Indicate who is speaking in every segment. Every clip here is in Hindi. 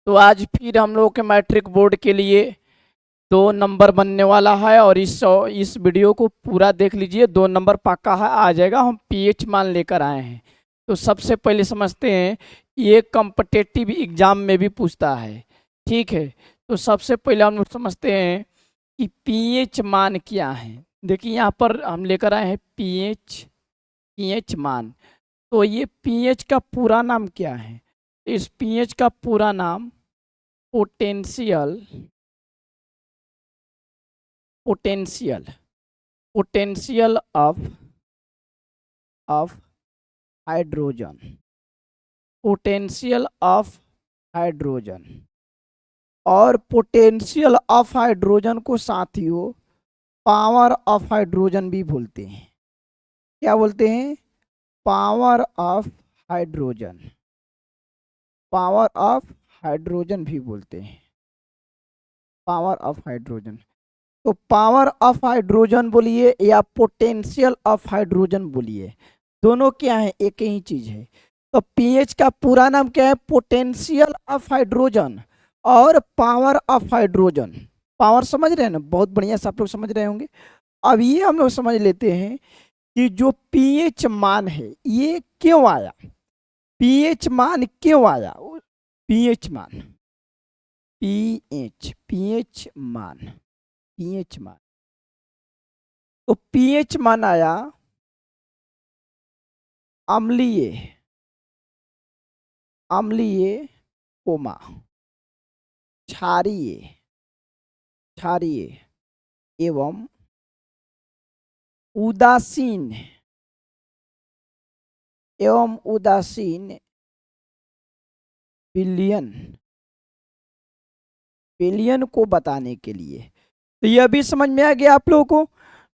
Speaker 1: तो आज फिर हम लोग के मैट्रिक बोर्ड के लिए 2 नंबर बनने वाला है और इस वीडियो को पूरा देख लीजिए। 2 नंबर पक्का है, आ जाएगा। हम पीएच मान लेकर आए हैं। तो सबसे पहले समझते हैं, ये कॉम्पिटिटिव एग्जाम में भी पूछता है। ठीक है, तो सबसे पहले हम लोग समझते हैं कि पीएच मान क्या है। देखिए यहाँ पर हम लेकर आए हैं पीएच पीएच मान। तो ये पीएच का पूरा नाम क्या है? इस पीएच का पूरा नाम potential potential potential of hydrogen potential of hydrogen. और पोटेंशियल ऑफ हाइड्रोजन को साथियों पावर ऑफ हाइड्रोजन भी बोलते हैं। क्या बोलते हैं? Power of hydrogen. Power of hydrogen भी बोलते हैं। Power of hydrogen. तो पावर ऑफ हाइड्रोजन बोलिए या पोटेंशियल ऑफ हाइड्रोजन बोलिए, दोनों क्या है? एक ही चीज है। तो पीएच का पूरा नाम क्या है? पोटेंशियल ऑफ हाइड्रोजन और पावर ऑफ हाइड्रोजन। पावर समझ रहे हैं ना? बहुत बढ़िया से आप लोग समझ रहे होंगे। अब ये हम लोग समझ लेते हैं कि जो पीएच मान है ये क्यों आया। पीएच मान क्यों आया? पीएच मान पीएच मान। तो पीएच मान आया अम्लीय अम्लीय कोमा क्षारीय एवं उदासीन विलयन को बताने के लिए। तो यह भी समझ में आ गया आप लोगों को।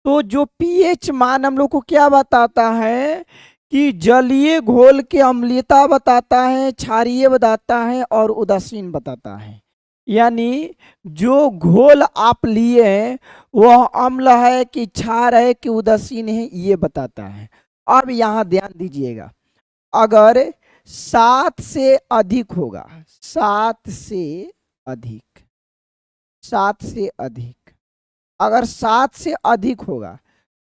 Speaker 1: तो जो पीएच मान हम लोग को क्या बताता है कि जलीय घोल की अम्लीयता बताता है, क्षारीय बताता है और उदासीन बताता है। यानी जो घोल आप लिए हैं वह अम्ल है कि क्षार है कि उदासीन है, ये बताता है। अब यहां ध्यान दीजिएगा, अगर 7 से अधिक होगा, 7 से अधिक, अगर 7 से अधिक होगा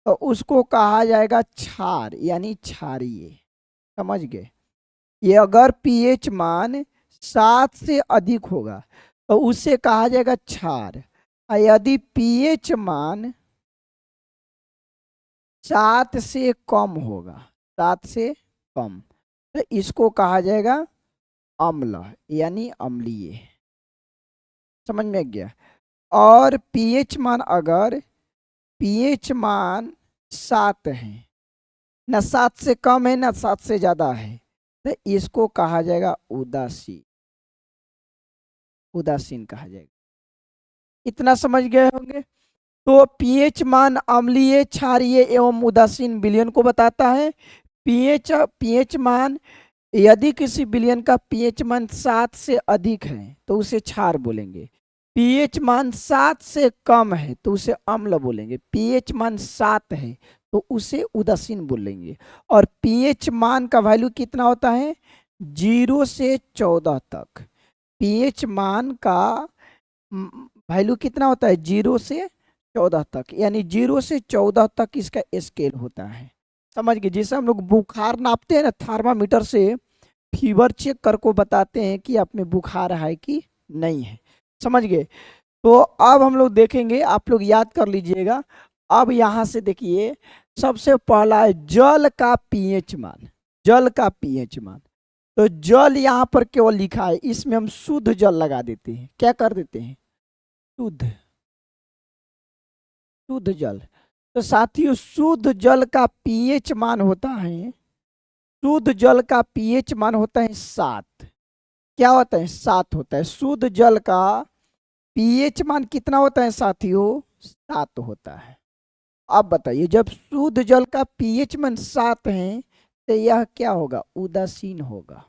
Speaker 1: तो उसको कहा जाएगा क्षार यानी क्षारीय। समझ गए? ये अगर पीएच मान 7 से अधिक होगा तो उसे कहा जाएगा क्षार। और यदि पीएच मान 7 से कम होगा, 7 से कम, तो इसको कहा जाएगा अम्ल यानी अम्लीय। समझ में आ गया? और पीएच मान अगर पीएच मान 7 है, न 7 से कम है न 7 से ज्यादा है, तो इसको कहा जाएगा उदासीन कहा जाएगा। इतना समझ गए होंगे। तो पीएच मान अम्लीय, क्षारीय एवं उदासीन विलयन को बताता है। पीएच मान यदि किसी विलयन का पीएच मान 7 से अधिक है तो उसे क्षार बोलेंगे। पीएच मान 7 से कम है तो उसे अम्ल बोलेंगे। पीएच मान 7 है तो उसे उदासीन बोलेंगे। और पीएच मान का वैल्यू कितना होता है? 0 से 14 तक। पीएच मान का वैल्यू कितना होता है? 0 से 14 तक, यानी 0 से 14 तक इसका स्केल होता है। समझ गए? जैसे हम लोग बुखार नापते हैं ना, थर्मामीटर से फीवर चेक कर को बताते हैं कि आप में बुखार है कि नहीं है। समझ गए? तो अब हम लोग देखेंगे, आप लोग याद कर लीजिएगा। अब यहां से देखिए, सबसे पहला है जल का पीएच मान। जल का पीएच मान, तो जल यहां पर केवल लिखा है, इसमें हम शुद्ध जल लगा देते हैं। क्या कर देते हैं? शुद्ध जल। तो साथियों शुद्ध जल का पीएच मान होता है, शुद्ध जल का पीएच मान होता है 7। क्या होता है? 7 होता है। शुद्ध जल का पीएच मान कितना होता है साथियों? 7 होता है। अब बताइए, जब शुद्ध जल का पीएच मान 7 है तो यह क्या होगा? उदासीन होगा।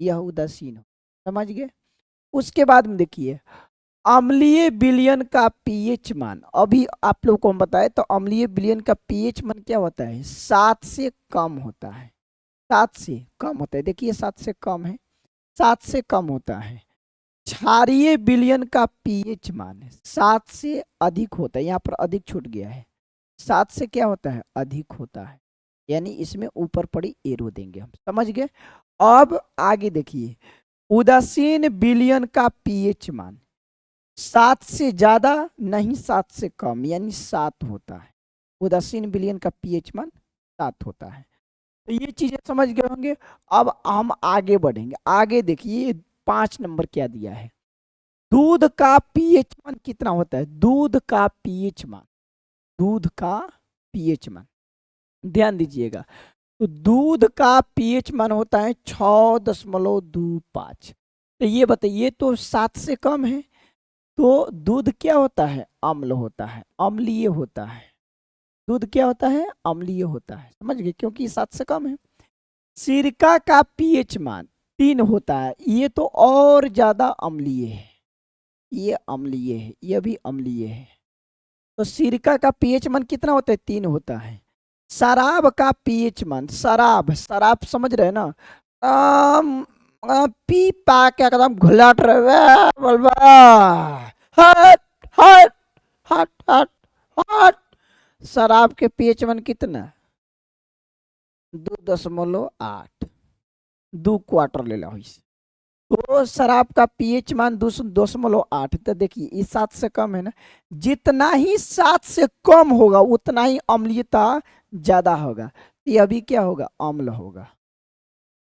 Speaker 1: यह उदासीन हो। समझ गए? उसके बाद में देखिए, अम्लीय विलयन का पीएच मान। अभी आप लोग को हम बताए तो अम्लीय विलयन का पीएच मान क्या होता है? 7 से कम होता है। 7 से कम होता है। देखिए 7 से कम है 7 से कम होता है। क्षारीय विलयन का पीएच मान 7 से अधिक होता है, यहाँ पर अधिक छूट गया है, 7 से क्या होता है, अधिक होता है, यानी इसमें ऊपर पड़ी एरो देंगे हम, समझ गए। अब आगे देखिए, उदासीन विलयन का पीएच मान 7 से ज्यादा नहीं 7 से कम, यानी 7 होता है। उदासीन विलयन का पीएच मान 7 होता है। तो ये चीजें समझ गए होंगे। अब हम आगे बढ़ेंगे। आगे देखिए 5 नंबर क्या दिया है, दूध का पीएच मान कितना होता है, दूध का पीएच मान, दूध का पीएच मान ध्यान दीजिएगा। तो दूध का पीएच मान होता है 6.25। तो ये बताइए, तो 7 से कम है, तो दूध क्या होता है, अम्ल होता है, अम्लीय होता है। दूध क्या होता है, अम्लीय होता है, समझ गए, क्योंकि 7 से कम है। सिरका का पीएच मान 3 होता है, ये तो और ज्यादा अम्लीय है, ये अम्लीय है, ये भी अम्लीय है। तो सिरका का पीएच मान कितना होता है, 3 होता है। शराब का पीएच मान, शराब, शराब समझ रहे हैं ना, पी पा के एकदम घुलट रहे, बोलबा हट हट हट हट हट। शराब के पीएच मान कितना, 2.8, 2 क्वार्टर ले लो। तो शराब का पीएच मान 2.8। तो देखिए ये 7 से कम है ना, जितना ही 7 से कम होगा उतना ही अम्लीयता ज्यादा होगा। ये अभी क्या होगा, अम्ल होगा,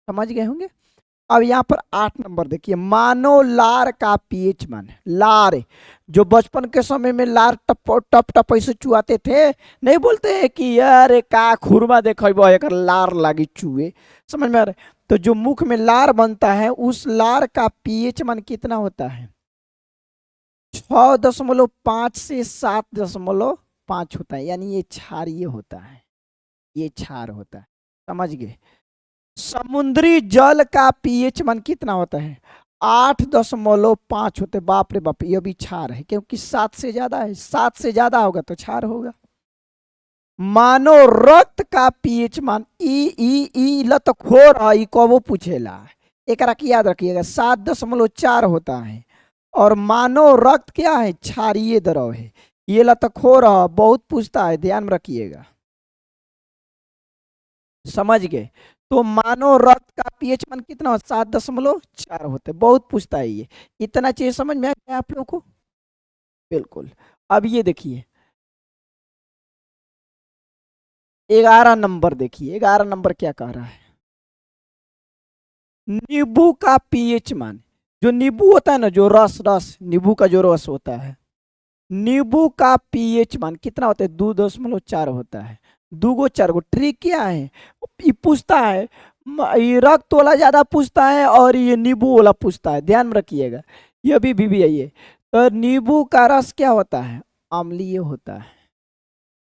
Speaker 1: समझ गए होंगे। अब यहाँ पर 8 नंबर देखिए, मानव लार का पीएच मान, लार जो बचपन के समय में लार टप टप टप ऐसे चुआते थे, नहीं बोलते हैं कि यार का खुरमा देखो एक लार लागी चुए, समझ में आ रहा है। तो जो मुख में लार बनता है उस लार का पीएच मान कितना होता है, 6.5 से 7.5 होता है, यानी ये क्षारीय होता है, ये क्षार होता है, समझ गए। समुद्री जल का पीएच मान कितना होता है, 8.5 होते। बाप रे बाप, ये भी क्षार है, क्योंकि 7 से ज्यादा है, 7 से ज्यादा होगा तो क्षार होगा। मानो रक्त का पीएच मान, ई लतखोर है, ई कबो पूछेला, एक याद रखिएगा, 7.4 होता है। और मानो रक्त क्या है, क्षारीय द्रव है, ये लतखोर है, बहुत पूछता है, ध्यान में रखिएगा, समझ गए। तो मानो रक्त का पीएच मान कितना हो, 7.4 होते, बहुत पूछता है ये। इतना चीज समझ में आ गया आप लोगों को, बिल्कुल। अब ये देखिए 11 नंबर देखिए, 11 नंबर क्या कह रहा है, नींबू का पीएच मान, जो नींबू होता है ना, जो रस रस नींबू का जो रस होता है, नींबू का पीएच मान कितना होता है, 2.4 होता है। 2 4 ट्रिक क्या है, ये पूछता है, ये रक्त वाला ज्यादा पूछता है और ये नींबू वाला पूछता है, ध्यान में रखिएगा, ये भी है ये। तो नींबू का रस क्या होता है, अम्लीय होता है,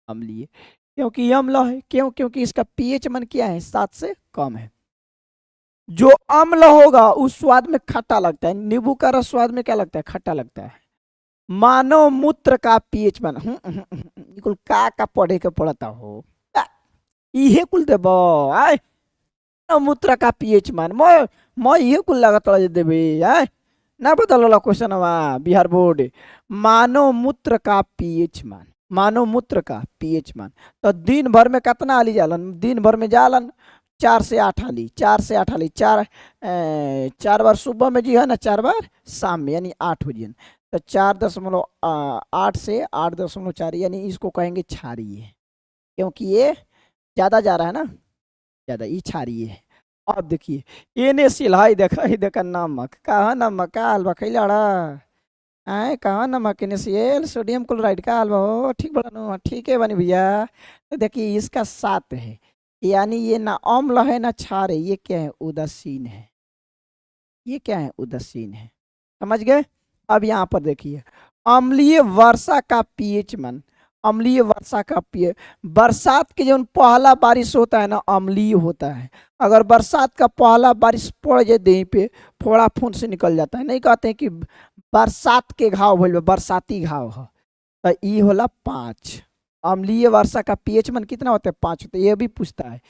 Speaker 1: अम्लीय, क्योंकि अम्ल है, क्योंकि इसका पीएच मान क्या है, 7 से कम है। जो अम्ल होगा उस स्वाद में खट्टा लगता है, नींबू का रस स्वाद में क्या लगता है, खट्टा लगता है। मानव मूत्र का पीएच मान, कुल का पढ़े के पड़ता हो, इहे कुल देबो आय, मूत्र का पीएच मान मैं इहे कुल लागत देबे आय, ना बदल क्वेश्चन बिहार बोर्ड। मानव मूत्र का पीएच मान, मानव मूत्र का पीएच मान, तो दिन भर में कितना हाली जालन, दिन भर में जालन 4 से 8 हाली, 4 से 8 हाली, 4 बार सुबह में जी है ना, 4 बार शाम में, यानी 8 हो जी। तो 4.8 से 8.4, यानी इसको कहेंगे क्षारीय, क्योंकि ये ज्यादा जा रहा है ना, ज्यादा, ये क्षारीय है। अब देखिए एने सिलाई देखा ही देखा, नमक कहा, नमक का हलवा खैला आए, कहा नमक NaCl सोडियम क्लोराइड का हलवा हो, ठीक बड़ा नो, ठीक है बनी भैया। तो देखिए इसका 7 है, यानी ये ना अम्ल है ना क्षार है, ये क्या है, उदासीन है, ये क्या है, उदासीन है, समझ गए। अब यहाँ पर देखिए अम्लीय वर्षा का पीएच मान, अम्लीय वर्षा का पीएच, बरसात के जो पहला बारिश होता है ना, अम्लीय होता है। अगर बरसात का पहला बारिश पड़ जाए देह पे, फोड़ा फूंद से निकल जाता है, नहीं कहते हैं कि बरसात के घाव भइल, बरसाती घाव है, तो ई होला 5। अम्लीय वर्षा का पीएच मान कितना होता है, 5 होता है, ये भी पूछता है।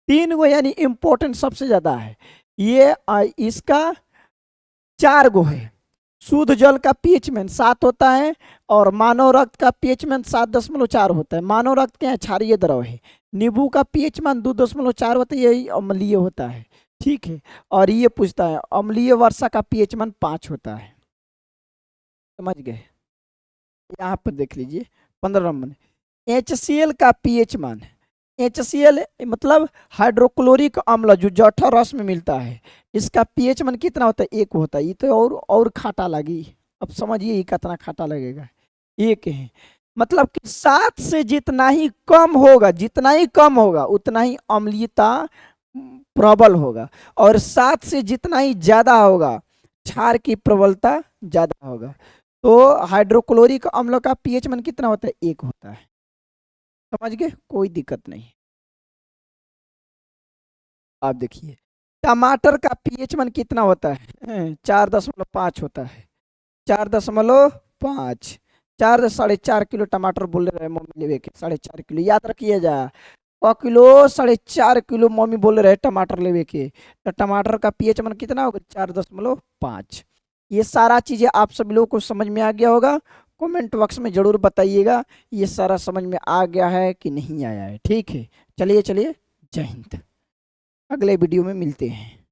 Speaker 1: 3 गो यानी इम्पोर्टेंट सबसे ज्यादा है ये, इसका 4 गो है। शुद्ध जल का पीएच मान 7 होता है और मानव रक्त का पीएच मान 7.4 होता है। मानव रक्त क्या है, क्षारीय द्रव है। नींबू का पीएच मान 2.4 होता है, यही अम्लीय होता है। ठीक है, और ये पूछता है अम्लीय वर्षा का पीएच मान 5 होता है। समझ गए? यहाँ पर देख लीजिए 15 नंबर, HCl का पीएच मान, HCl मतलब हाइड्रोक्लोरिक अम्ल जो जठर रस में मिलता है, इसका पीएच मान कितना होता है, 1 होता है। ये तो और खाटा लगी, अब समझिए ये कितना खाटा लगेगा, 1 है। मतलब कि 7 से जितना ही कम होगा, जितना ही कम होगा उतना ही अम्लीयता प्रबल होगा, और 7 से जितना ही ज्यादा होगा क्षार की प्रबलता ज्यादा होगा। तो हाइड्रोक्लोरिक अम्ल का पीएच मान कितना होता है, 1 होता है। समझ गए? कोई दिक्कत नहीं। आप देखिए टमाटर का पीएच मान कितना होता है, 4.5 होता है। 4.5, 4.5 किलो टमाटर बोल रहे हैं मम्मी लेवे के, 4.5 किलो याद रखिए जा। क किलो, 4.5 किलो मम्मी बोल रहे हैं टमाटर लेवे के, तो टमाटर का पीएच मान कितना होगा, 4.5। ये सारा चीजें आप सभी लोगों को समझ में आ गया होगा। कमेंट बॉक्स में जरूर बताइएगा ये सारा समझ में आ गया है कि नहीं आया है। ठीक है, चलिए चलिए, जय हिंद। अगले वीडियो में मिलते हैं।